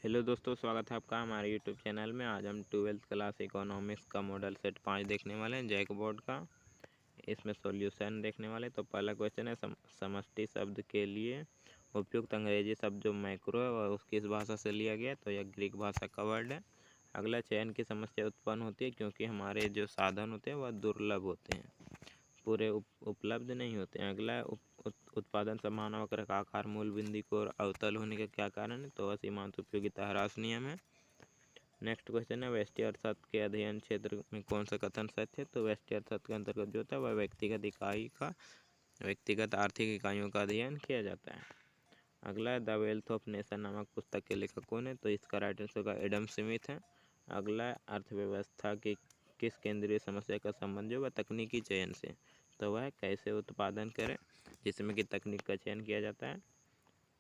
Hello दोस्तों, स्वागत है आपका हमारे यूट्यूब चैनल में। आज हम 12th क्लास इकोनॉमिक्स का मॉडल सेट 5 देखने वाले हैं, जैक बोर्ड का। इसमें सॉल्यूशन देखने वाले। तो पहला क्वेश्चन है, समष्टि शब्द के लिए उपयुक्त अंग्रेजी शब्द जो मैक्रो है वह किस भाषा से लिया गया है? तो यह ग्रीक भाषा का वर्ड है। अगला, चयन की समस्या उत्पन्न होती है क्योंकि हमारे जो साधन होते हैं वह दुर्लभ होते हैं, पूरे उपलब्ध नहीं होते हैं। अगला, उत्पादन संभावना वक्र का आकार मूल बिंदु को और अवतल होने का क्या कारण है? तो असीमांत उपयोगिता ह्रास नियम है। नेक्स्ट क्वेश्चन है, व्यष्टि अर्थशास्त्र के अध्ययन क्षेत्र में कौन सा कथन सत्य है? तो व्यष्टि अर्थशास्त्र के अंतर्गत जो होता है वह व्यक्तिगत आर्थिक इकाइयों का अध्ययन किया जाता है। अगला है, द वेल्थ ऑफ नेशन नामक पुस्तक के लेखक कौन है? तो इसका राइटर होगा एडम स्मिथ है। अगला है, अर्थव्यवस्था की किस केंद्रीय समस्या का संबंध जो वह तकनीकी चयन से? तो वह कैसे उत्पादन करें, जिसमें कि तकनीक का चयन किया जाता है।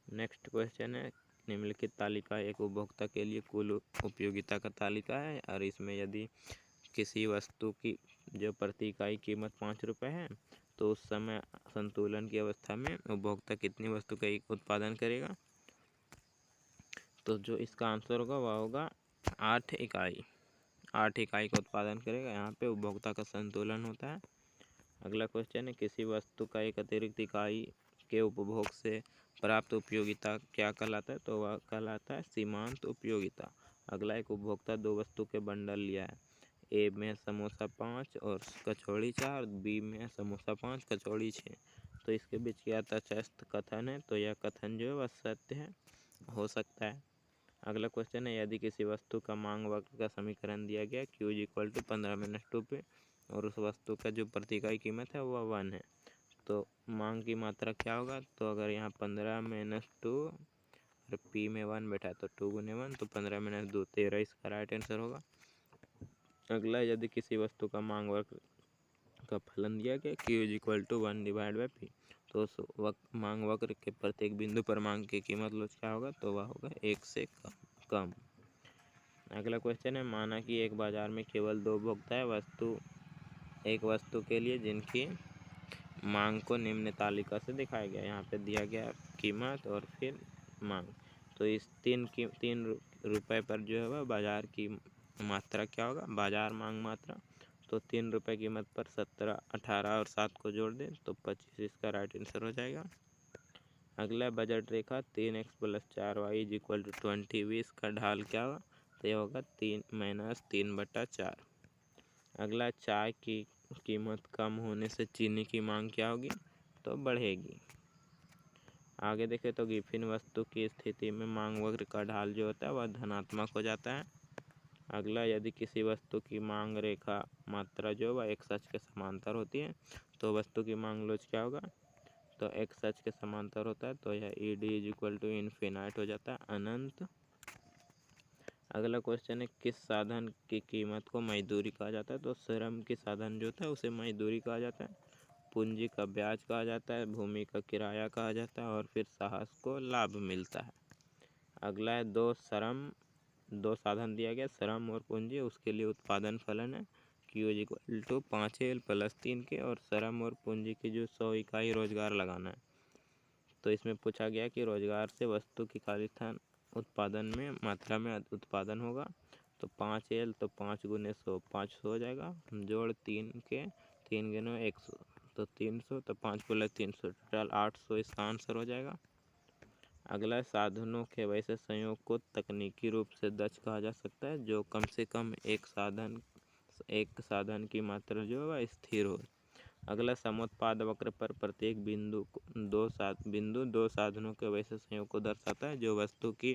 नेक्स्ट क्वेश्चन है, निम्नलिखित तालिका एक उपभोक्ता के लिए कुल उपयोगिता का तालिका है, और इसमें यदि किसी वस्तु की जो प्रति इकाई कीमत 5 रुपये है तो उस समय संतुलन की अवस्था में उपभोक्ता कितनी वस्तु का उत्पादन करेगा? तो जो इसका आंसर होगा वह होगा 8 इकाई। 8 इकाई का उत्पादन करेगा। यहाँ पे उपभोक्ता का संतुलन होता है। अगला क्वेश्चन है, किसी वस्तु का एक अतिरिक्त इकाई के उपभोग से प्राप्त उपयोगिता क्या कहलाता है? तो वह कहलाता है सीमांत उपयोगिता। अगला, एक उपभोक्ता 2 वस्तु के बंडल लिया है, ए में समोसा 5 और कचौड़ी 4, बी में समोसा 5 कचौड़ी 6। तो इसके बीच क्या तटस्थ कथन है? तो यह कथन जो है वह सत्य है, हो सकता है। अगला क्वेश्चन है, यदि किसी वस्तु का मांग वक्र का समीकरण दिया गया Q = 15 - 2 और उस वस्तु का जो प्रति इकाई कीमत है वह 1 है, तो मांग की मात्रा क्या होगा? तो अगर यहाँ 15 - 2 और P में 1 बैठा है तो 2 × 1 तो 15 - 2 13, इसका राइट आंसर होगा। अगला, यदि किसी वस्तु का मांग वक्र का फलन दिया गया Q = 1/P तो उस मांग वक्र के प्रत्येक बिंदु पर मांग की कीमत लोच क्या होगा? तो वह होगा 1 से कम। अगला क्वेश्चन है, माना कि एक बाजार में केवल 2 उपभोक्ता है एक वस्तु के लिए जिनकी मांग को निम्न तालिका से दिखाया गया। यहाँ पे दिया गया कीमत और फिर मांग। तो इस 3 रुपये पर जो है वह बाजार की मात्रा क्या होगा? बाजार मांग मात्रा। तो 3 रुपये कीमत पर 17, 18 और 7 को जोड़ दें तो 25, इसका राइट आंसर हो जाएगा। अगला, बजट रेखा 3x + 4y = 20 का ढाल क्या होगा? तो यह होगा 3 - 3/4। अगला, चाय की कीमत कम होने से चीनी की मांग क्या होगी? तो बढ़ेगी। आगे देखें तो गिफिन वस्तु की स्थिति में मांग वक्र का ढाल जो होता है वह धनात्मक हो जाता है। अगला, यदि किसी वस्तु की मांग रेखा मात्रा जो वह x अक्ष के समांतर होती है तो वस्तु की मांग लोच क्या होगा? तो x अक्ष के समांतर होता है तो यह ED = इन्फिनाइट हो जाता है, अनंत। अगला क्वेश्चन है, किस साधन की कीमत को मजदूरी कहा जाता है? तो श्रम की साधन जो होता है उसे मजदूरी कहा जाता है। पूंजी का ब्याज कहा जाता है, भूमि का किराया कहा जाता है और फिर साहस को लाभ मिलता है। अगला है, दो साधन दिया गया, श्रम और पूंजी, उसके लिए उत्पादन फलन है Q = 5L + 3 के और श्रम और पूंजी की जो 100 इकाई रोजगार लगाना है। तो इसमें पूछा गया कि रोजगार से वस्तु की खालिस्तान उत्पादन में मात्रा में उत्पादन होगा। तो 5L तो 5 × 100 500 हो जाएगा, जोड़ 3 के 3 × 100 तो 300, तो 5 + 300 टोटल 800, इसका आंसर हो जाएगा। अगला, साधनों के वैसे संयोग को तकनीकी रूप से दक्ष कहा जा सकता है जो कम से कम एक साधन की मात्रा जो है वह स्थिर हो। अगला, समोत्पाद वक्र पर प्रत्येक बिंदु दो साधनों के वैसे संयोग को दर्शाता है जो वस्तु की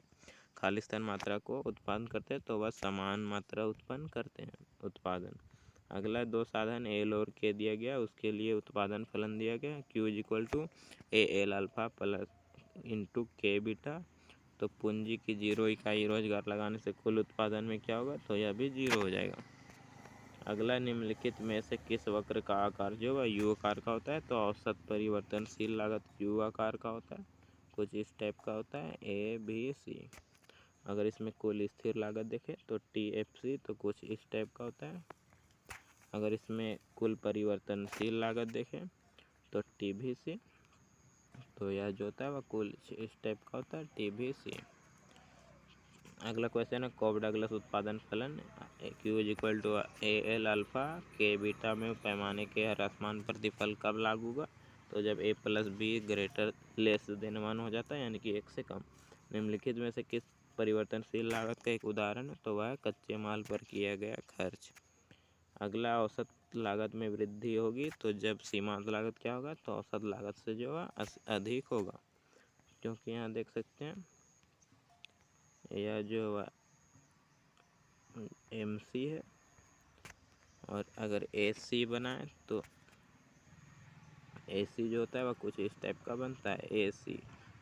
खालिस्तान मात्रा को उत्पादन करते हैं तो वह समान मात्रा उत्पन्न करते हैं उत्पादन। अगला, 2 साधन L और K दिया गया, उसके लिए उत्पादन फलन दिया गया Q = AL α × K बीटा। तो पूंजी की 0 इकाई रोजगार लगाने से कुल उत्पादन में क्या होगा? तो यह भी 0 हो जाएगा। अगला, निम्नलिखित में से किस वक्र का आकार जो है U आकार का होता है? तो औसत परिवर्तनशील लागत U आकार का होता है, कुछ इस टाइप का होता है ABC। अगर इसमें कुल स्थिर लागत देखें तो TFC, तो कुछ इस टाइप का होता है। अगर इसमें कुल परिवर्तनशील लागत देखें तो TVC, तो यह जो होता है वह कुल इस टाइप का होता है TVC। अगला क्वेश्चन है कॉब डगलस उत्पादन फलन Q is equal to AL alpha के बीटा में पैमाने के ह्रासमान प्रतिफल कब लागू होगा? तो जब A plus be greater less than 1 हो जाता है, यानी कि 1 से कम। निम्नलिखित में से किस परिवर्तनशील लागत का एक उदाहरण है? तो वह है कच्चे माल पर किया गया खर्च। अगला औसत लागत में वृद्धि होगी तो जब सीमांत लागत क्या होगा? तो औसत लागत से जो है अधिक होगा, क्योंकि यहाँ देख सकते हैं यह जो MC है और अगर AC बनाए तो AC जो होता है वह कुछ इस टाइप का बनता है AC।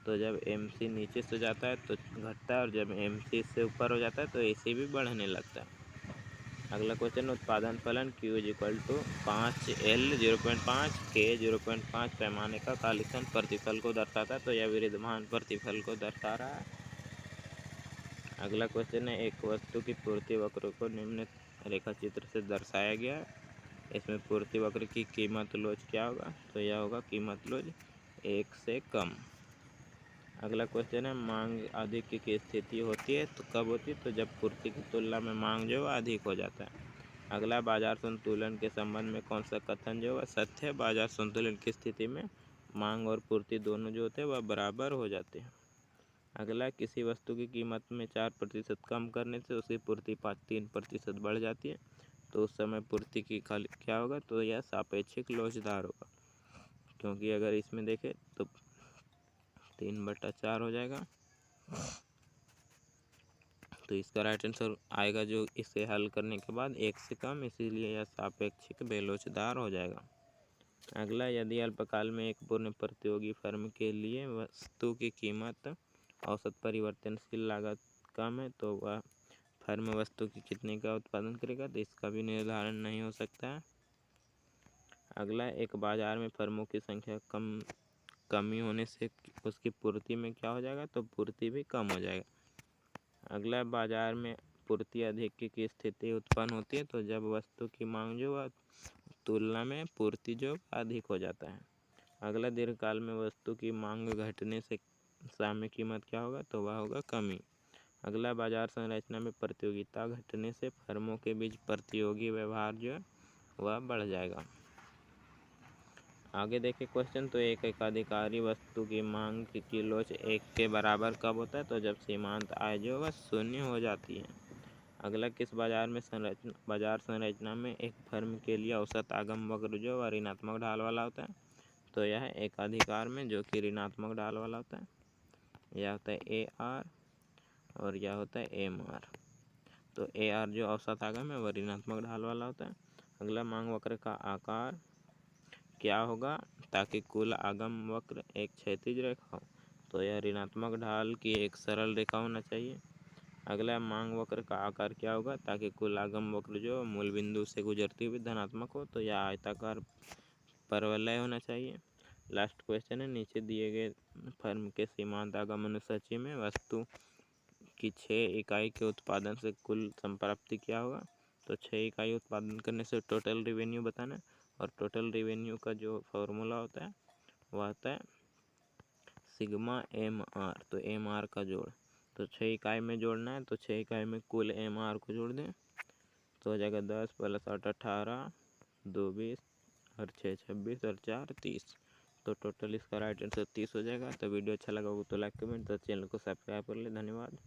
तो जब MC नीचे से जाता है तो घटता है और जब MC से ऊपर हो जाता है तो AC भी बढ़ने लगता है। अगला क्वेश्चन उत्पादन फलन Q is equal to 5L 0.5 K 0.5 पैमाने का कालीखंड प्रतिफल को दर्शाता है, तो यह विद्यमान प्रतिफल को दर्शा रहा है। अगला क्वेश्चन है एक वस्तु की पूर्ति वक्र को निम्न रेखा चित्र से दर्शाया गया है, इसमें पूर्ति वक्र की कीमत लोच क्या होगा? तो यह होगा कीमत लोच 1 से कम। अगला क्वेश्चन है मांग अधिक की स्थिति होती है तो कब होती है? तो जब पूर्ति की तुलना में मांग जो है अधिक हो जाता है। अगला बाजार संतुलन के संबंध में कौन सा कथन जो है सत्य है? बाजार संतुलन की स्थिति में मांग और पूर्ति दोनों जो होते हैं वह बराबर हो जाते हैं। अगला किसी वस्तु की कीमत में 4% कम करने से उसकी पूर्ति 3% बढ़ जाती है, तो उस समय पूर्ति की क्या होगा? तो यह सापेक्षिक लोचदार होगा, क्योंकि अगर इसमें देखें तो 3/4 हो जाएगा, तो इसका राइट आंसर आएगा जो इसे हल करने के बाद 1 से कम, इसीलिए यह सापेक्षिक बेलोचदार हो जाएगा। अगला यदि अल्पकाल में एक पूर्ण प्रतियोगी फर्म के लिए वस्तु की कीमत औसत परिवर्तनशील लागत कम है तो वह फर्म वस्तु की कितने का उत्पादन करेगा? तो इसका भी निर्धारण नहीं हो सकता है। अगला एक बाजार में फर्मों की संख्या कमी होने से उसकी पूर्ति में क्या हो जाएगा? तो पूर्ति भी कम हो जाएगा। अगला बाजार में पूर्ति अधिक की स्थिति उत्पन्न होती है तो जब वस्तु की मांग जो है तुलना में पूर्ति जो अधिक हो जाता है। अगला दीर्घकाल में वस्तु की मांग घटने से साम्य कीमत क्या होगा? तो वह होगा कमी। अगला बाजार संरचना में प्रतियोगिता घटने से फर्मों के बीच प्रतियोगी व्यवहार जो है वह बढ़ जाएगा। आगे देखें क्वेश्चन, तो एक एकाधिकारी वस्तु की मांग की लोच 1 के बराबर कब होता है? तो जब सीमांत आय जो वह 0 हो जाती है। अगला किस बाजार संरचना में एक फर्म के लिए औसत आगम वक्र जो वह ऋणात्मक ढाल वाला होता है? तो यह एकाधिकार में जो कि ऋणात्मक ढाल वाला होता है, यह होता है AR और यह होता है MR। तो AR जो औसत आगम है वह ऋणात्मक ढाल वाला होता है। अगला मांग वक्र का आकार क्या होगा ताकि कुल आगम वक्र एक क्षैतिज रेखा हो? तो यह ऋणात्मक ढाल की एक सरल रेखा होना चाहिए। अगला मांग वक्र का आकार क्या होगा ताकि कुल आगम वक्र जो मूल बिंदु से गुजरती हुई धनात्मक हो? तो यह आयताकार परवलय होना चाहिए। लास्ट क्वेश्चन है नीचे दिए गए फर्म के सीमांत आगम अनुसूची में वस्तु की 6 इकाई के उत्पादन से कुल संप्राप्ति क्या होगा? तो 6 इकाई उत्पादन करने से टोटल रेवेन्यू बताना है, और टोटल रेवेन्यू का जो फॉर्मूला होता है वह होता है सिग्मा MR। तो MR का जोड़, तो 6 इकाई में जोड़ना है, तो 6 इकाई में कुल MR को जोड़ दें तो हो जाएगा 10 + 8 18, 2 20 और 6 26 और 4 30। तो टोटल इसका राइट आंसर 30 हो जाएगा। तो वीडियो अच्छा लगा हो तो लाइक कमेंट, तो चैनल को सब्सक्राइब कर ले। धन्यवाद।